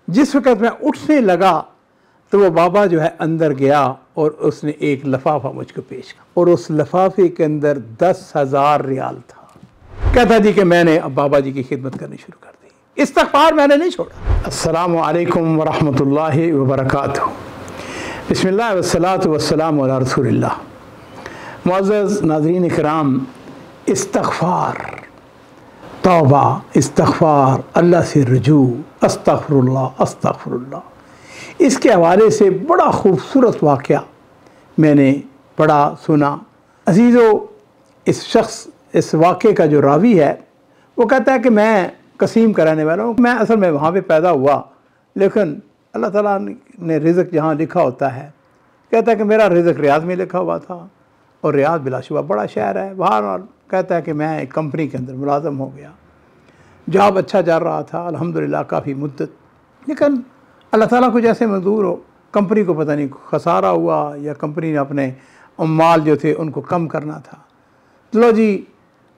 जिस वक़्त मैं उठने लगा तो वो बाबा जो है अंदर गया और उसने एक लिफाफा मुझको पेश किया और उस लिफाफे के अंदर 10,000 रियाल था। कहता जी कि मैंने अब बाबा जी की खिदमत करनी शुरू कर दी, इस्तिग़फ़ार मैंने नहीं छोड़ा। अस्सलामु अलैकुम व रहमतुल्लाहि व बरकातुहू। बिस्मिल्लाह वस्सलातु वस्सलामु अला रसूलिल्लाह। मुअज़्ज़ज़ नाज़रीन किराम, इस्तिग़फ़ार, तौबा, इस्तिग़फ़ार, अल्लाह से रुजू, अस्तग़फ़िरुल्लाह अस्तग़फ़िरुल्लाह, इसके हवाले से बड़ा खूबसूरत वाक़या मैंने पढ़ा सुना। अज़ीज़ो, इस शख्स, इस वाक़े का जो रावी है वो कहता है कि मैं कसीम का रहने वाला हूँ। मैं असल में वहाँ पे पैदा हुआ, लेकिन अल्लाह ताला ने रिज़्क़ जहाँ लिखा होता है, कहता है कि मेरा रिज़्क़ रियाद में लिखा हुआ था और रियाद बिलाशुबा बड़ा शहर है। बहरहाल कहता है कि मैं एक कंपनी के अंदर मुलाज़म हो गया, जॉब अच्छा चल रहा था अल्हम्दुलिल्लाह काफ़ी मुद्दत, लेकिन अल्लाह ताला को जैसे मंजूर हो, कंपनी को पता नहीं खसारा हुआ या कंपनी ने अपने माल जो थे उनको कम करना था। लो जी,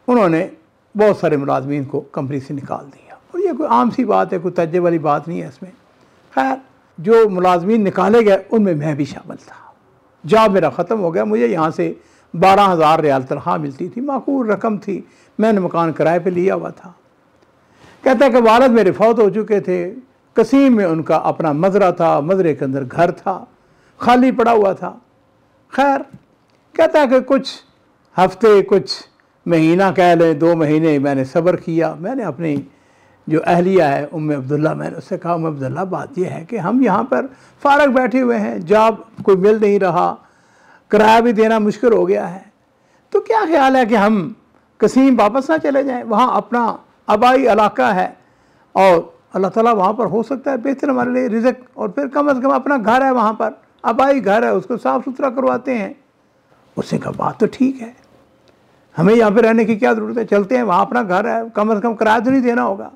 उन्होंने बहुत सारे मुलाजमीन को कंपनी से निकाल दिया और ये कोई आम सी बात है, कोई तज्जे वाली बात नहीं है इसमें। खैर, जो मुलाजमीन निकाले गए उनमें मैं भी शामिल था। जॉब मेरा ख़त्म हो गया, मुझे यहाँ से 12,000 रियाल तनख्वाह मिलती थी, माकूल रकम थी, मैंने मकान किराए पे लिया हुआ था। कहता है कि वालिद मेरे फौत हो चुके थे, कसीम में उनका अपना मज़रा था, मज़रे के अंदर घर था, खाली पड़ा हुआ था। खैर, कहता है कि कुछ हफ्ते, कुछ महीना कह लें, 2 महीने मैंने सब्र किया। मैंने अपनी जो अहलिया है उम्मे अब्दुल्ला, मैंने उससे कहा, उम्मे अब्दुल्ला बात यह है कि हम यहाँ पर फ़ारग बैठे हुए हैं, जॉब कोई मिल नहीं रहा, किराया भी देना मुश्किल हो गया है, तो क्या ख्याल है कि हम कसीम वापस ना चले जाएँ? वहाँ अपना आबाई इलाका है और अल्लाह ताला वहाँ पर हो सकता है बेहतर हमारे लिए रिज़्क़, और फिर कम अज़ कम अपना घर है वहाँ पर, आबाई घर है, उसको साफ़ सुथरा करवाते हैं। उसने कहा बात तो ठीक है, हमें यहाँ पे रहने की क्या ज़रूरत है, चलते हैं, वहाँ अपना घर है, कम अज़ कम किराया तो नहीं देना होगा।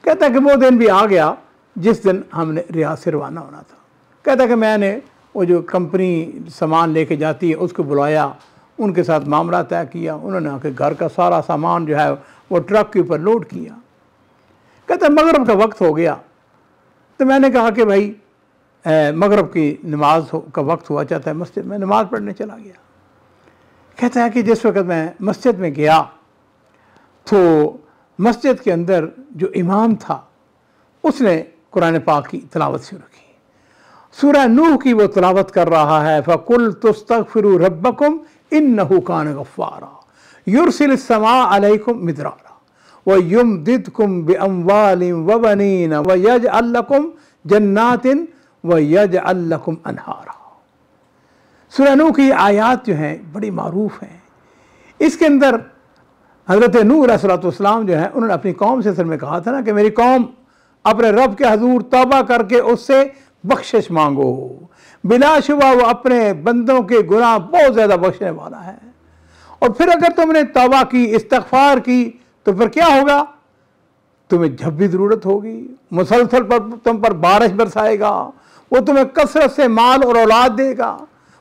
कहता है कि वो दिन भी आ गया जिस दिन हमने रियाद से रवाना होना था। कहता है कि मैंने वो जो कंपनी सामान लेके जाती है उसको बुलाया, उनके साथ मामला तय किया, उन्होंने आके घर का सारा सामान जो है वो ट्रक के ऊपर लोड किया। कहता है मगरब का वक्त हो गया, तो मैंने कहा कि भाई मगरब की नमाज का वक्त हुआ चाहता है, मस्जिद में नमाज़ पढ़ने चला गया। कहता है कि जिस वक्त मैं मस्जिद में गया तो मस्जिद के अंदर जो इमाम था उसने कुरान पाक की तिलावत शुरू की। सूरह नूह की वो तिलावत कर रहा है, फ़कुल तुस्तग़फ़िरू रब्बकुम इन्नहु कान गफ़्फ़ारा युरसिलिस समा अलैकुम मिदरारा व युमदिदकुम बिअम्वालिन व बनीन व यजअल लकुम जन्नातिन व यजअल लकुम अनहारा। सूरह नूह की आयत जो हैं बड़ी मारूफ हैं। इसके अंदर हज़रत नूह अलैहिस्सलाम जो है उन्होंने अपनी कौम से असल में कहा था ना कि मेरी कौम अपने रब के हजूर तौबा करके उससे बख्शिश मांगो, बिलाशुबा वो अपने बंदों के गुनाह बहुत ज़्यादा बख्शने वाला है। और फिर अगर तुमने तौबा की, इस्तिग़फ़ार की, तो फिर क्या होगा, तुम्हें जब भी ज़रूरत होगी मुसलसल पर तुम पर बारिश बरसाएगा, वो तुम्हें कसरत से माल और औलाद देगा,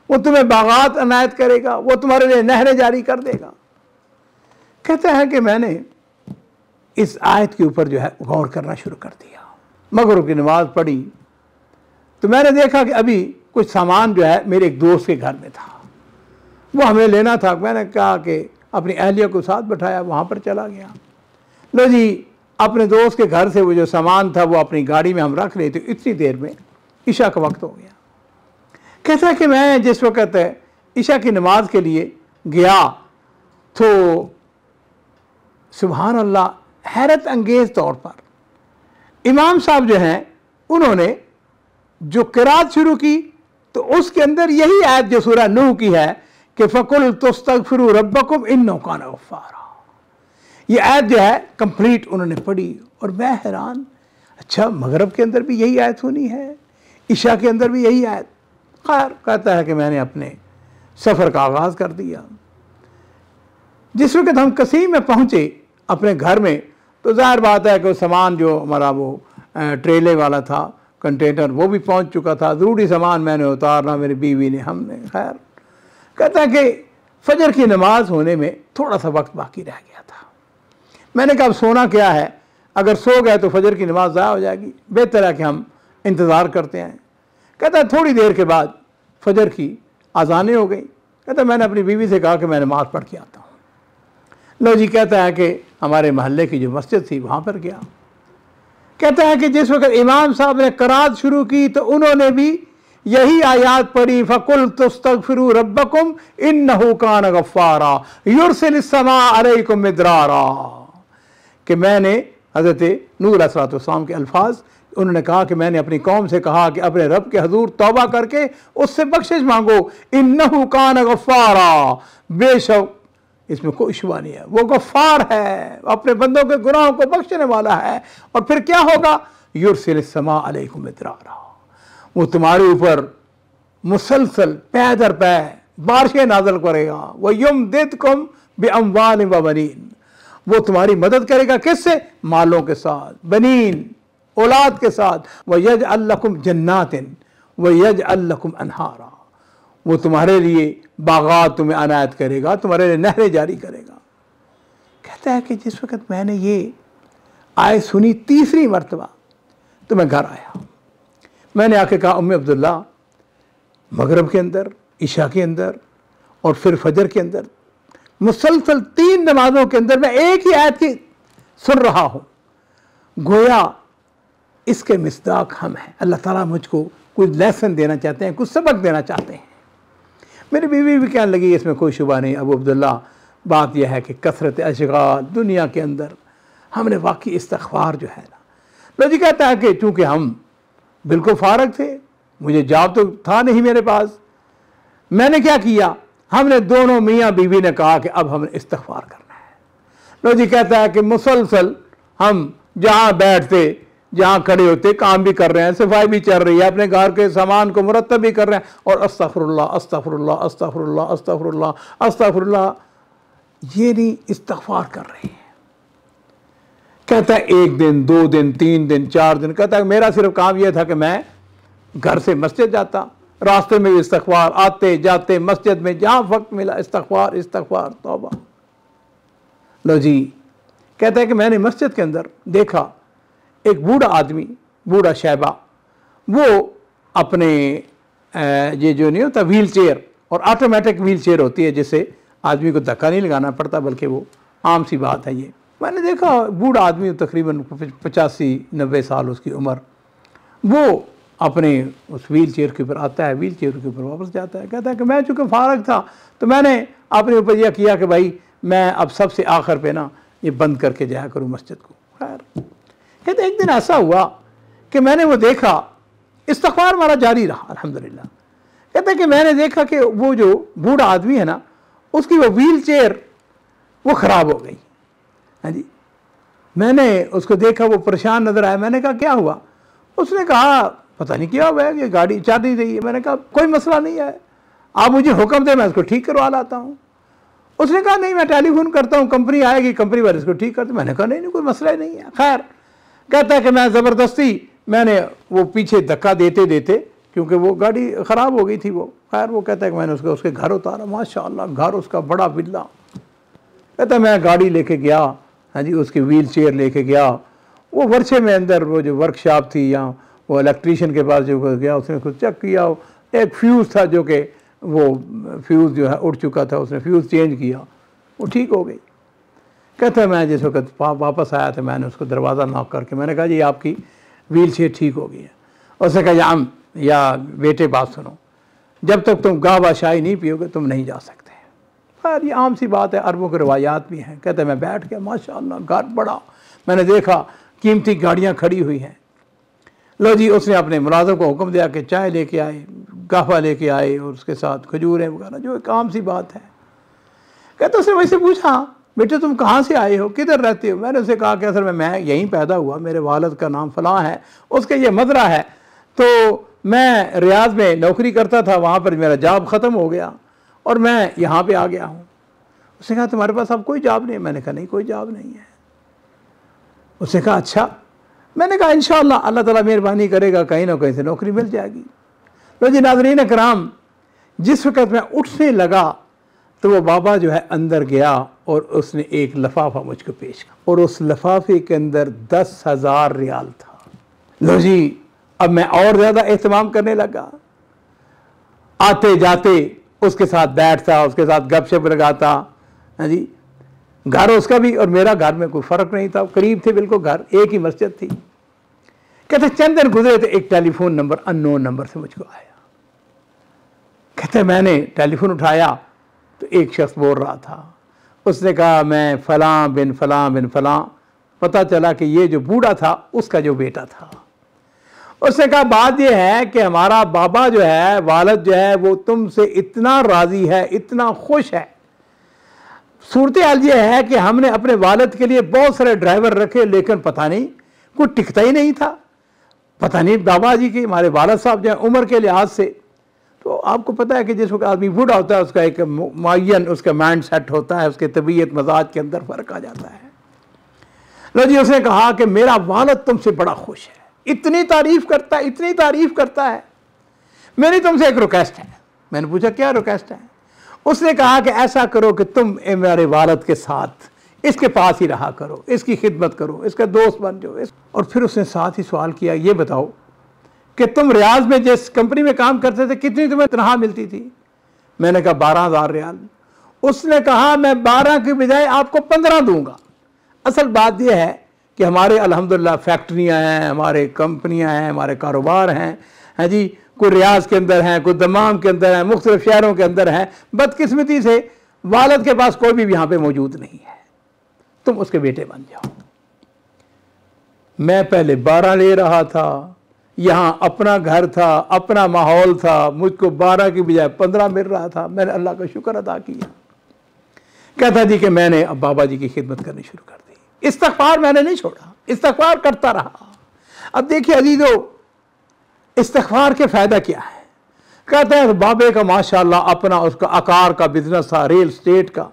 वो तुम्हें बागात अनायत करेगा, वो तुम्हारे लिए नहरें जारी कर देगा। कहता है कि मैंने इस आयत के ऊपर जो है गौर करना शुरू कर दिया। मगरिब की नमाज़ पढ़ी तो मैंने देखा कि अभी कुछ सामान जो है मेरे एक दोस्त के घर में था, वो हमें लेना था। मैंने कहा कि अपनी अहलिया को साथ बैठाया, वहाँ पर चला गया। लो जी, अपने दोस्त के घर से वो जो सामान था वो अपनी गाड़ी में हम रख रहे थे, इतनी देर में इशा का वक्त हो गया। कहता है कि मैं जिस वक़्त इशा की नमाज के लिए गया तो सुभान अल्लाह, हैरत अंगेज़ तौर पर इमाम साहब जो हैं उन्होंने जो किरात शुरू की तो उसके अंदर यही आयत जो सूरह नूह की है कि फ़कुल तुस्तग़फ़िरू रब्बकुम इन्नहु कान गफ़्फ़ारा, ये आयत जो है कंप्लीट उन्होंने पढ़ी। और मैं हैरान, अच्छा मगरब के अंदर भी यही आयत होनी है, इशा के अंदर भी यही आयत। खैर, कहता है कि मैंने अपने सफ़र का आगाज़ कर दिया। जिस वक्त हम कसीम में पहुँचे अपने घर में तो ज़ाहिर बात है कि सामान जो हमारा वो ट्रेले वाला था, कंटेनर, वो भी पहुँच चुका था। ज़रूरी सामान मैंने उतारना, मेरी बीवी ने, हमने। खैर, कहता है कि फजर की नमाज होने में थोड़ा सा वक्त बाकी रह गया था। मैंने कहा अब सोना क्या है, अगर सो गए तो फजर की नमाज ज़ाया हो जाएगी, बेहतर है कि हम इंतज़ार करते हैं। कहता है थोड़ी देर के बाद फजर की अजानें हो गई। कहता है मैंने अपनी बीवी से कहा कि मैं नमाज़ पढ़ के आता हूँ। लो जी, कहता है कि हमारे महल्ले की जो मस्जिद थी वहाँ पर गया। कहता है कि जिस वक्त इमाम साहब ने करात शुरू की तो उन्होंने भी यही आयात पढ़ी, फ़कुल तुस्तगफिरू रब्बकुम इन्नहु कान गफ़्फ़ारा युरसिलिस समा अलैकुम मिदरारा। कि मैंने हज़रत नूह अलैहिस्सलाम के अल्फाज, उन्होंने कहा कि मैंने अपनी कौम से कहा कि अपने रब के हजूर तौबा करके उससे बख्शिश मांगो। इन्नहु कान गफ़्फ़ारा, बेशक इसमें कोई शुबा नहीं है, वो गफ़्फ़ार है, अपने बंदों के गुनाहों को बख्शने वाला है। और फिर क्या होगा? युरसिलिस समा अलैकुम मिदरारा, वो तुम्हारे ऊपर मुसलसल पै दर पै बारिशें नाज़िल करेगा। वह युमदिदकुम बिअम्वालिन व बनीन, वो तुम्हारी मदद करेगा किससे? मालों के साथ, बनीन औलाद के साथ। वह यजअल लकुम जन्नातिन व यजअल लकुम अनहारा, वो तुम्हारे लिए बागात तुम्हें अनायत करेगा, तुम्हारे लिए नहरें जारी करेगा। कहता है कि जिस वक्त मैंने ये आयत सुनी तीसरी मरतबा तो मैं घर आया। मैंने आके कहा उम्मे अब्दुल्ला, मगरब के अंदर, इशा के अंदर और फिर फजर के अंदर मुसलसल 3 नमाजों के अंदर मैं एक ही आयत की सुन रहा हूँ, गोया इसके मिस्दाक हम हैं। अल्लाह ताला मुझको कुछ लेसन देना चाहते हैं, कुछ सबक देना चाहते हैं। मेरी बीवी भी कहने लगी इसमें कोई शुबा नहीं अबू अब्दुल्ला, बात यह है कि कसरत अशगाल दुनिया के अंदर हमने वाकई इस्तग़फ़ार जो है ना। लो जी, कहता है कि चूँकि हम बिल्कुल फारग थे, मुझे जॉब तो था नहीं मेरे पास, मैंने क्या किया, हमने दोनों मियाँ बीवी ने कहा कि अब हमें इस्तग़फ़ार करना है। लो जी, कहता है कि मुसलसल हम जहाँ बैठते, जहाँ खड़े होते, काम भी कर रहे हैं, सफाई भी चल रही है, अपने घर के सामान को मुरत्तब भी कर रहे हैं और अस्तग़फ़िरुल्लाह अस्तग़फ़िरुल्लाह अस्तग़फ़िरुल्लाह अस्तग़फ़िरुल्लाह अस्तग़फ़िरुल्लाह, ये नहीं इस्तग़फ़ार कर रहे हैं। कहता है 1 दिन 2 दिन 3 दिन 4 दिन, कहता है मेरा सिर्फ काम यह था कि मैं घर से मस्जिद जाता, रास्ते में भी इस्तग़फ़ार, आते जाते मस्जिद में जहाँ वक्त मिला इस्तग़फ़ार इस्तग़फ़ार तौबा। लो जी, कहता है कि मैंने मस्जिद के अंदर देखा एक बूढ़ा आदमी, बूढ़ा शैबा, वो अपने ये जो नहीं होता व्हील चेयर, और ऑटोमेटिक व्हील चेयर होती है जिससे आदमी को धक्का नहीं लगाना पड़ता, बल्कि वो आम सी बात है। ये मैंने देखा बूढ़ा आदमी, तकरीबन 85-90 साल उसकी उम्र, वो अपने उस व्हील चेयर के ऊपर आता है, व्हील चेयर के ऊपर वापस जाता है। कहता है कि मैं चूँकि फारग था तो मैंने अपने ऊपर यह किया कि भाई मैं अब सबसे आखिर पे ना ये बंद करके जाया करूँ मस्जिद को। खैर, कहते एक दिन ऐसा हुआ कि मैंने वो देखा, इस्तग़फ़ार हमारा जारी रहा अल्हम्दुलिल्लाह। कहते कि मैंने देखा कि वो जो बूढ़ा आदमी है ना, उसकी वो व्हील चेयर वो ख़राब हो गई। हाँ जी, मैंने उसको देखा, वो परेशान नज़र आया। मैंने कहा क्या हुआ? उसने कहा पता नहीं क्या हुआ है, ये गाड़ी चल नहीं रही है। मैंने कहा कोई मसला नहीं है, आप मुझे हुक्म दें, मैं इसको ठीक करवा लाता हूँ। उसने कहा नहीं, मैं टेलीफोन करता हूँ, कंपनी आएगी, कंपनी वाले इसको ठीक करते। मैंने कहा नहीं कोई मसला ही नहीं है। खैर, कहता है कि मैं ज़बरदस्ती मैंने वो पीछे धक्का देते देते, क्योंकि वो गाड़ी ख़राब हो गई थी वो, खैर वो कहता है कि मैंने उसके घर उतारा। माशाअल्लाह, घर उसका बड़ा विला। कहता है मैं गाड़ी लेके गया, हाँ जी, उसकी व्हील चेयर लेके गया, वो वर्षे में अंदर वो जो वर्कशॉप थी, या वो इलेक्ट्रीशियन के पास जो गया, उसने कुछ चेक किया, एक फ्यूज़ था जो कि वो फ्यूज़ जो है उड़ चुका था, उसने फ्यूज़ चेंज किया, वो ठीक हो गई। कहता है मैं जिस वक्त वापस आया था, मैंने उसको दरवाज़ा नॉक करके मैंने कहा जी आपकी व्हील चेयर ठीक हो गई है। उसने कहा या बेटे बात सुनो, जब तक तुम गावा शाही नहीं पियोगे तुम नहीं जा सकते। खैर ये आम सी बात है, अरबों के रवायात भी हैं। कहते मैं बैठ गया, माशाअल्लाह घर बड़ा, मैंने देखा कीमती गाड़ियाँ खड़ी हुई हैं। लो जी, उसने अपने मुलाजिम को हुक्म दिया कि चाय लेके आए, गाफा लेके आए और उसके साथ खजूरें वगैरह, जो एक आम सी बात है। कहते उसने वैसे पूछा बेटे तुम कहाँ से आए हो, किधर रहते हो? मैंने उसे कहा कि असल में मैं यहीं पैदा हुआ, मेरे वालिद का नाम फ़लाँ है, उसके ये मदरा है, तो मैं रियाद में नौकरी करता था, वहाँ पर मेरा जॉब ख़त्म हो गया और मैं यहाँ पे आ गया हूँ। उसने कहा तुम्हारे पास अब कोई जॉब नहीं है? मैंने कहा नहीं कोई जॉब नहीं है। उसने कहा अच्छा। मैंने कहा इंशाअल्लाह अल्लाह ताला मेहरबानी करेगा, कहीं ना कहीं से नौकरी मिल जाएगी। लो जी नाज़रीन कराम, जिस वक़्त मैं उठने लगा तो वो बाबा जो है अंदर गया और उसने एक लफाफा मुझको पेश किया और उस लफाफे के अंदर 10,000 रियाल था। लो जी, अब मैं और ज़्यादा एहतमाम करने लगा, आते जाते उसके साथ बैठता, उसके साथ गपशप लगाता। हाँ जी, घर उसका भी और मेरा घर में कोई फ़र्क नहीं था, करीब थे बिल्कुल, घर एक ही मस्जिद थी। कहते चंद दिन गुजरे तो एक टेलीफोन नंबर अननोन नंबर से मुझको आया। कहते मैंने टेलीफोन उठाया तो एक शख्स बोल रहा था, उसने कहा मैं फ़लाँ बिन फ़लाँ बिन फ़लाँ। पता चला कि ये जो बूढ़ा था उसका जो बेटा था। उसने कहा बात यह है कि हमारा बाबा जो है, वालिद जो है, वो तुमसे इतना राज़ी है, इतना खुश है। सूरत हाल ये है कि हमने अपने वालिद के लिए बहुत सारे ड्राइवर रखे, लेकिन पता नहीं कोई टिकता ही नहीं था। पता नहीं बाबा जी की, हमारे वालिद साहब जो है उम्र के लिहाज से, तो आपको पता है कि जिस वक्त आदमी बूढ़ा होता है उसका एक मुअय्यन उसका माइंड सेट होता है, उसके तबीयत मजाज के अंदर फ़र्क आ जाता है। लो जी, उसने कहा कि मेरा वालिद तुमसे बड़ा खुश है, इतनी तारीफ़ करता है, इतनी तारीफ़ करता है। मेरी तुमसे एक रिक्वेस्ट है। मैंने पूछा क्या रिक्वेस्ट है? उसने कहा कि ऐसा करो कि तुम मेरे वालिद के साथ इसके पास ही रहा करो, इसकी खिदमत करो, इसका दोस्त बन जाओ। और फिर उसने साथ ही सवाल किया, ये बताओ कि तुम रियाज में जिस कंपनी में काम करते थे कितनी तुम्हें तनख्वाह मिलती थी? मैंने कहा 12,000 रियाल। उसने कहा मैं 12 की बजाय आपको 15 दूंगा। असल बात यह है कि हमारे अल्हम्दुलिल्लाह फैक्ट्रियाँ हैं, हमारे कंपनियाँ हैं, हमारे कारोबार हैं, हैं जी, कोई रियाज के अंदर हैं, कोई दमाम के अंदर हैं, मुख्तलिफ शहरों के अंदर हैं। बदकिस्मती से वालिद के पास कोई भी यहाँ पे मौजूद नहीं है, तुम उसके बेटे बन जाओ। मैं पहले 12 ले रहा था, यहाँ अपना घर था, अपना माहौल था, मुझको 12 की बजाय 15 मिल रहा था। मैंने अल्लाह का शुक्र अदा किया। कहता जी कि मैंने अब बाबा जी की खिदमत करनी शुरू कर दी। इस्तिग़फ़ार मैंने नहीं छोड़ा, इस्तिग़फ़ार करता रहा। अब देखिए अजीज़ों, इस्तिग़फ़ार के फ़ायदा क्या है? कहते हैं बाबे का माशाअल्लाह अपना उसका आकार का बिजनेस था, रियल स्टेट का।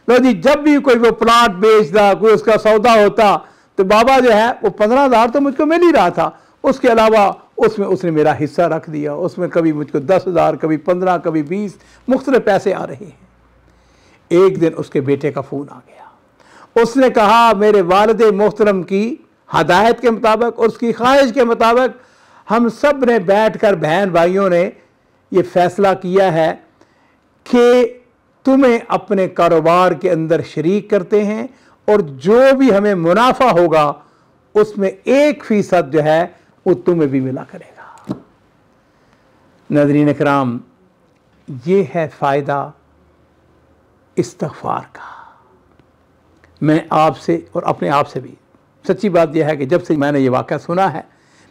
लो जी, जब भी कोई वो प्लाट बेचता, कोई उसका सौदा होता, तो बाबा जो है वो 15,000 तो मुझको मिल ही रहा था, उसके अलावा उसमें उसने मेरा हिस्सा रख दिया। उसमें कभी मुझको 10,000, कभी 15, कभी 20 मुख्तलिफ पैसे आ रहे हैं। एक दिन उसके बेटे का फ़ोन आ गया। उसने कहा मेरे वालिद मोहतरम की हदायत के मुताबिक, उसकी ख्वाहिश के मुताबिक हम सब ने बैठ कर बहन भाइयों ने ये फ़ैसला किया है कि तुम्हें अपने कारोबार के अंदर शरीक करते हैं और जो भी हमें मुनाफा होगा उसमें 1% जो है वो तुम्हें भी मिला करेगा। नाज़रीन इकराम, ये है फ़ायदा इस्तिग़फ़ार का। मैं आपसे और अपने आप से भी, सच्ची बात यह है कि जब से मैंने ये वाक़या सुना है,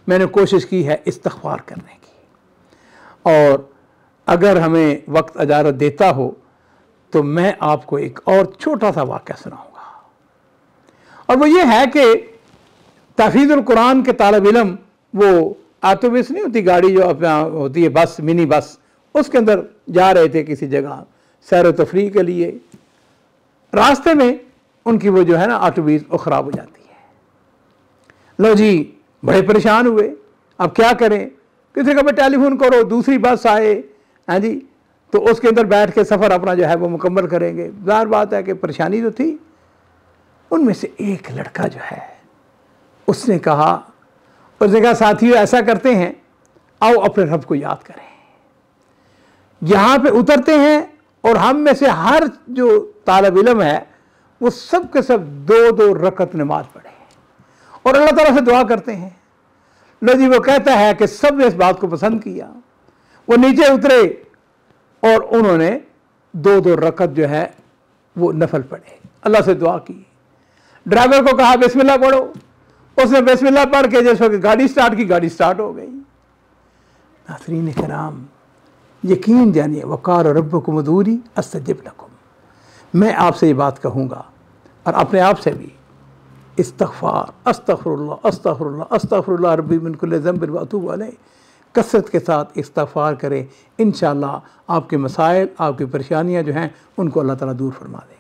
मैंने कोशिश की है इस्तिग़फ़ार करने की। और अगर हमें वक्त इजाज़त देता हो तो मैं आपको एक और छोटा सा वाक़या सुनाऊँगा। और वो ये है कि तहफ़ीज़ुल कुरान के तालिब इल्म, वो ऑटोबस नहीं होती गाड़ी जो अपना होती है, बस, मिनी बस, उसके अंदर जा रहे थे किसी जगह सैर व तफरीह के लिए। रास्ते में उनकी वो जो है ना ऑटोबस वो ख़राब हो जाती है। लो जी, बड़े परेशान हुए, अब क्या करें? किसी का भी टेलीफोन करो, दूसरी बस आए, हाँ जी, तो उसके अंदर बैठ के सफ़र अपना जो है वो मुकम्मल करेंगे। ज़ाहिर बात है कि परेशानी तो थी। उनमें से एक लड़का जो है उसने कहा साथियों ऐसा करते हैं, आओ अपने रब को याद करें। यहाँ पे उतरते हैं और हम में से हर जो तालिब इल्म है वो सब के सब 2-2 रकत नमाज पढ़े और अल्लाह ताला से दुआ करते हैं। लो जी, वो कहता है कि सब ने इस बात को पसंद किया। वो नीचे उतरे और उन्होंने 2-2 रकत जो है वो नफल पढ़े, अल्लाह से दुआ की। ड्राइवर को कहा बिस्मिल्लाह पढ़ो, उसने बिस्मिल्लाह पढ़ के जैसे गाड़ी स्टार्ट की, गाड़ी स्टार्ट हो गई। नाज़रीन किराम, यकीन जानिए, वक़ाल रब्बुकुम उदूनी अस्तजिब लकुम। मैं आपसे ये बात कहूँगा और अपने आप से भी, इस्तिग़फ़ार, अस्तग़फ़िरुल्लाह अस्तग़फ़िरुल्लाह अस्तग़फ़िरुल्लाह रब्बी मिन कुल्लि ज़ंबिन व अतूबु अलैह, कसरत के साथ इस्तिग़फ़ार करें। इंशाअल्लाह आपके मसाइल, आपकी परेशानियाँ जो हैं उनको अल्लाह ताला दूर फरमा दें।